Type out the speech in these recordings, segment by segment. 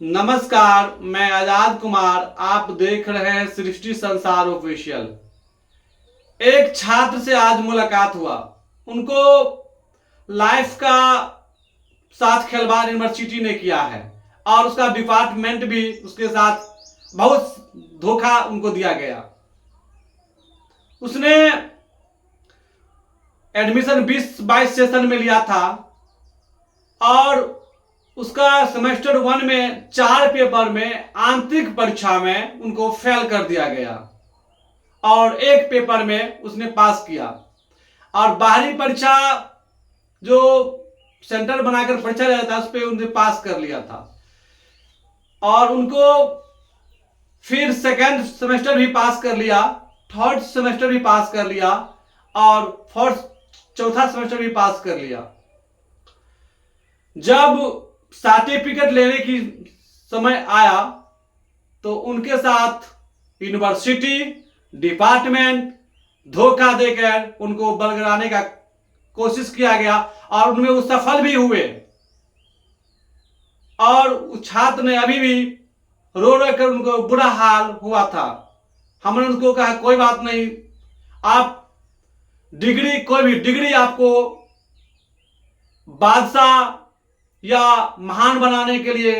नमस्कार, मैं आजाद कुमार। आप देख रहे हैं सृष्टि संसार ऑफिशियल। एक छात्र से आज मुलाकात हुआ। उनको लाइफ का साथ खिलवाड़ यूनिवर्सिटी ने किया है और उसका डिपार्टमेंट भी उसके साथ बहुत धोखा उनको दिया गया। उसने एडमिशन 2022 सेशन में लिया था और उसका सेमेस्टर 1 में 4 पेपर में आंतरिक परीक्षा में उनको फेल कर दिया गया और एक पेपर में उसने पास किया। और बाहरी परीक्षा जो सेंटर बनाकर परीक्षा लिया था उस पर उन्होंने पास कर लिया था और उनको फिर सेकेंड सेमेस्टर भी पास कर लिया, थर्ड सेमेस्टर भी पास कर लिया और चौथा सेमेस्टर भी पास कर लिया। जब सर्टिफिकेट लेने की समय आया तो उनके साथ यूनिवर्सिटी डिपार्टमेंट धोखा देकर उनको बरगलाने का कोशिश किया गया और उनमें वो सफल भी हुए। और उस छात्र ने अभी भी रो रो कर उनको बुरा हाल हुआ था। हमने उनको कहा कोई बात नहीं, आप डिग्री कोई भी डिग्री आपको बादशाह या महान बनाने के लिए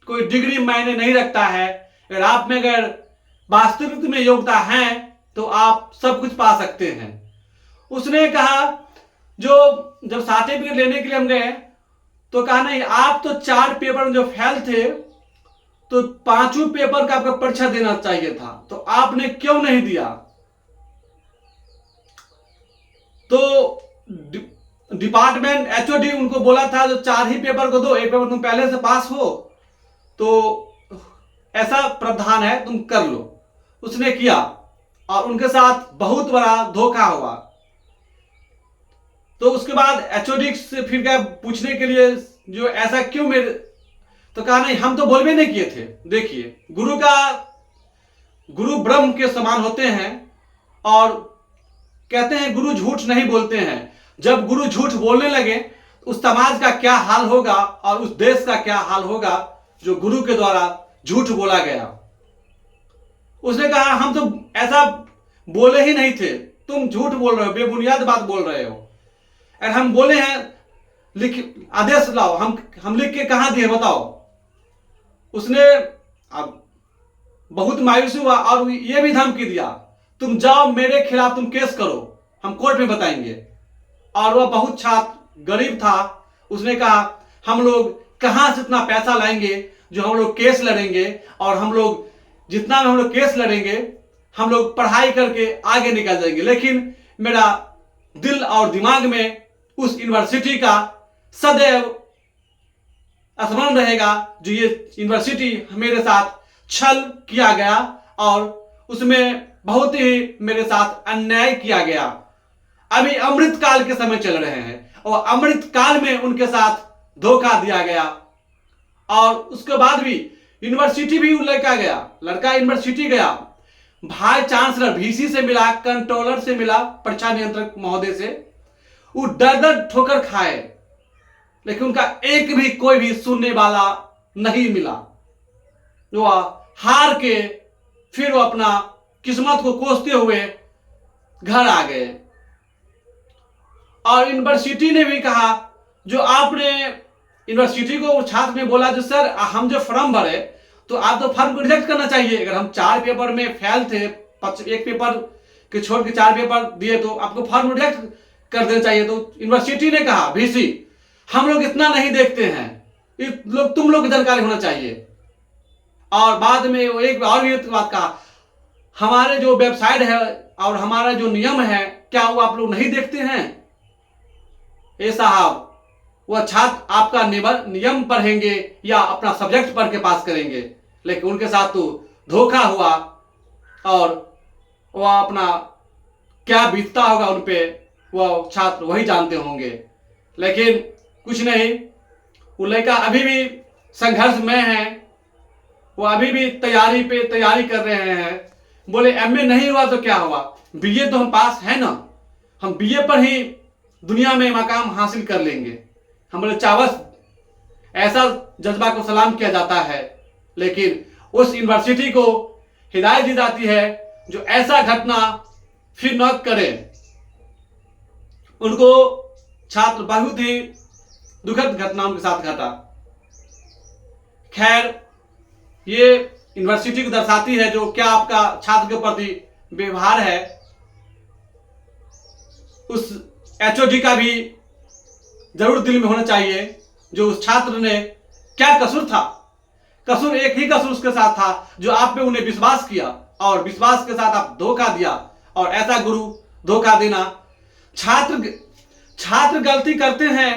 कोई डिग्री मायने नहीं रखता है। अगर आप में अगर वास्तविक में योग्यता है तो आप सब कुछ पा सकते हैं। उसने कहा जो जब सर्टिफिकेट लेने के लिए हम गए तो कहा नहीं, आप तो 4 पेपर में जो फेल थे तो 5वें पेपर का आपका परीक्षा देना चाहिए था, तो आपने क्यों नहीं दिया। तो डिपार्टमेंट एचओडी उनको बोला था जो 4 ही पेपर को दो, एक पेपर तुम पहले से पास हो तो ऐसा प्रावधान है तुम कर लो। उसने किया और उनके साथ बहुत बड़ा धोखा हुआ। तो उसके बाद एचओडी से फिर क्या पूछने के लिए जो ऐसा क्यों मेरे, तो कहा नहीं हम तो बोल भी नहीं किए थे। देखिए गुरु ब्रह्म के समान होते हैं और कहते हैं गुरु झूठ नहीं बोलते हैं। जब गुरु झूठ बोलने लगे तो उस समाज का क्या हाल होगा और उस देश का क्या हाल होगा जो गुरु के द्वारा झूठ बोला गया। उसने कहा हम तो ऐसा बोले ही नहीं थे, तुम झूठ बोल रहे हो, बेबुनियाद बात बोल रहे हो। अगर हम बोले हैं लिख आदेश लाओ, हम लिख के कहां दिए बताओ। उसने अब बहुत मायूस हुआ और यह भी धमकी दिया तुम जाओ मेरे खिलाफ तुम केस करो, हम कोर्ट में बताएंगे। और वह बहुत छात्र गरीब था। उसने कहा हम लोग कहां से इतना पैसा लाएंगे जो हम लोग केस लड़ेंगे, और हम लोग जितना में हम लोग केस लड़ेंगे हम लोग पढ़ाई करके आगे निकल जाएंगे। लेकिन मेरा दिल और दिमाग में उस यूनिवर्सिटी का सदैव स्मरण रहेगा जो ये यूनिवर्सिटी मेरे साथ छल किया गया और उसमें बहुत ही मेरे साथ अन्याय किया गया। अभी अमृत काल के समय चल रहे हैं और अमृत काल में उनके साथ धोखा दिया गया। और उसके बाद भी यूनिवर्सिटी भी लड़का यूनिवर्सिटी गया, वाइस चांसलर वीसी से मिला, कंट्रोलर से मिला, परीक्षा नियंत्रक महोदय से। वो दर ठोकर खाए लेकिन उनका एक भी कोई भी सुनने वाला नहीं मिला। वो हार के फिर वो अपना किस्मत को कोसते हुए घर आ गए। और यूनिवर्सिटी ने भी कहा जो आपने यूनिवर्सिटी को छात्र ने बोला जो सर हम जो फॉर्म भरे तो आप तो फॉर्म को रिजेक्ट करना चाहिए। अगर हम 4 पेपर में फेल थे, एक पेपर के छोड़ के 4 पेपर दिए तो आपको फॉर्म रिजेक्ट कर देना चाहिए। तो यूनिवर्सिटी ने कहा वीसी हम लोग इतना नहीं देखते हैं, तुम लोग की जानकारी होना चाहिए। और बाद में वो एक और भी बात कहा हमारे जो वेबसाइट है और हमारा जो नियम है क्या वो आप लोग नहीं देखते हैं। ए साहब, वह छात्र आपका नियम पढ़ेंगे या अपना सब्जेक्ट पढ़ के पास करेंगे, लेकिन उनके साथ तो धोखा हुआ और वह अपना क्या बीतता होगा उन पे वह छात्र वही जानते होंगे। लेकिन कुछ नहीं, वो लड़का अभी भी संघर्ष में है, वो अभी भी तैयारी कर रहे हैं। बोले एमए नहीं हुआ तो क्या हुआ, बीए तो हम पास है ना, हम बीए पर ही दुनिया में मकाम हासिल कर लेंगे। हम बोले चावस ऐसा जज्बा को सलाम किया जाता है लेकिन उस यूनिवर्सिटी को हिदायत दी जाती है जो ऐसा घटना फिर न करे। उनको छात्र बहुत ही दुखद घटना उनके साथ घटा। खैर, ये यूनिवर्सिटी को दर्शाती है जो क्या आपका छात्र के प्रति व्यवहार है। उस एचओडी का भी जरूर दिल में होना चाहिए जो उस छात्र ने क्या कसूर था। कसूर एक ही कसूर उसके साथ था जो आप पे उन्हें विश्वास किया और विश्वास के साथ आप धोखा दिया। और ऐसा गुरु धोखा देना, छात्र गलती करते हैं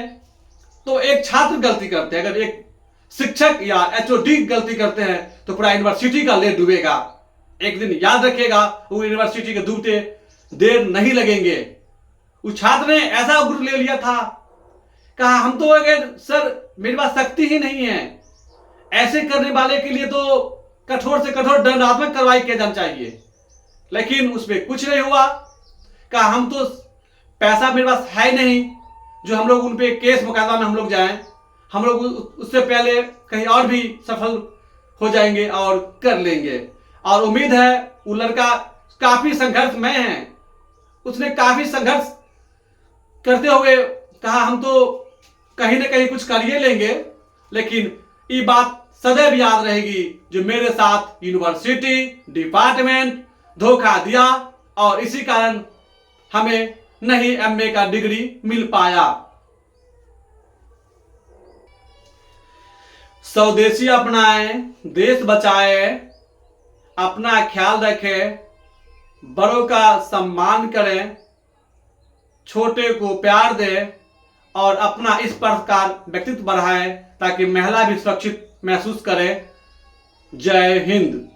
तो एक छात्र गलती करते हैं, अगर एक शिक्षक या एचओडी गलती करते हैं तो पूरा यूनिवर्सिटी का लेर डूबेगा। एक दिन याद रखिएगा, वो यूनिवर्सिटी के डूबते देर नहीं लगेंगे। उस छात्र ने ऐसा गुरु ले लिया था, कहा हम तो अगर सर मेरे पास शक्ति ही नहीं है, ऐसे करने वाले के लिए तो कठोर से कठोर दंडात्मक कार्रवाई किया जाना चाहिए। लेकिन उसमें कुछ नहीं हुआ। कहा हम तो पैसा मेरे पास है नहीं जो हम लोग उन पे केस मुकदमा में हम लोग जाएं, हम लोग उससे पहले कहीं और भी सफल हो जाएंगे और कर लेंगे। और उम्मीद है वो लड़का काफी संघर्ष में है, उसने काफी संघर्ष करते हुए कहा हम तो कहीं ना कहीं कुछ करिए लेंगे। लेकिन ये बात सदैव याद रहेगी जो मेरे साथ यूनिवर्सिटी डिपार्टमेंट धोखा दिया और इसी कारण हमें नहीं एमए का डिग्री मिल पाया। स्वदेशी अपनाएं, देश बचाएं, अपना ख्याल रखें, बड़ों का सम्मान करें, छोटे को प्यार दें और अपना इस प्रकार व्यक्तित्व बढ़ाएं ताकि महिला भी सुरक्षित महसूस करे। जय हिंद।